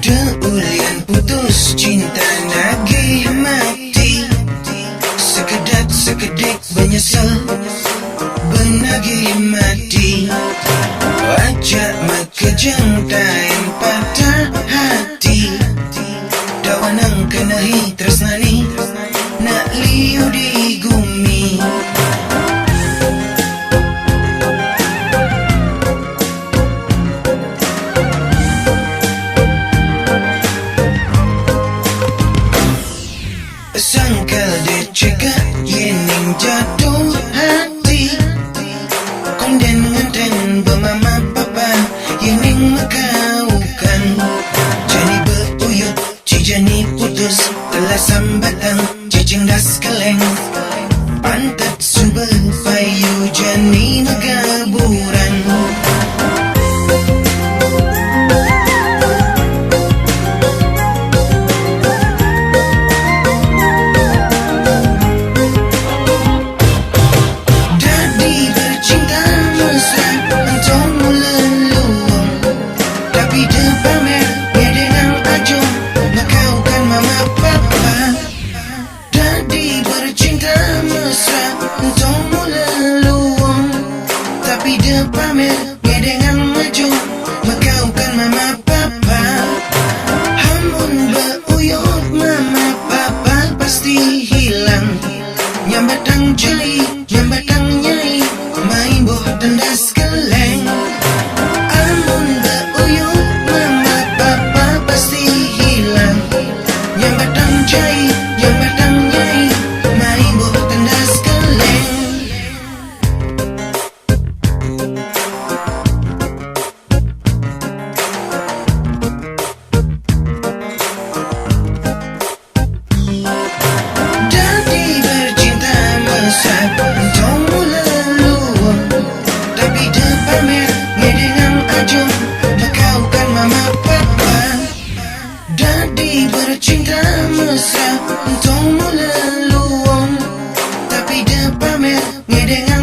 Deulian putus cinta nagih mati, sekedak-sekedik menyesal benagih mati. Wajak makejang tain patah hati, dawanang kenahi tresnani nak liu di gumi. Sangkal dia cakap yening jatuh hati, konden nganten bermama papa yening makaukan. Jani berpuyut cijani putus, telah sambatang jejeng das keleng. Pantat subel payu jani negaburan. Pamer ngedengan maju makaukan mama papa. Hamun beuyut mama papa pasti hilang. Nyambatang jeli, nyambatang nyai, main boh tendas keleng. Hamun beuyut mama papa pasti hilang. Nyambatang jeli, nyambatang nyai, main boh tendas keleng. Bercinta mesra untuk meleluang, tapi dia pamer ngedengan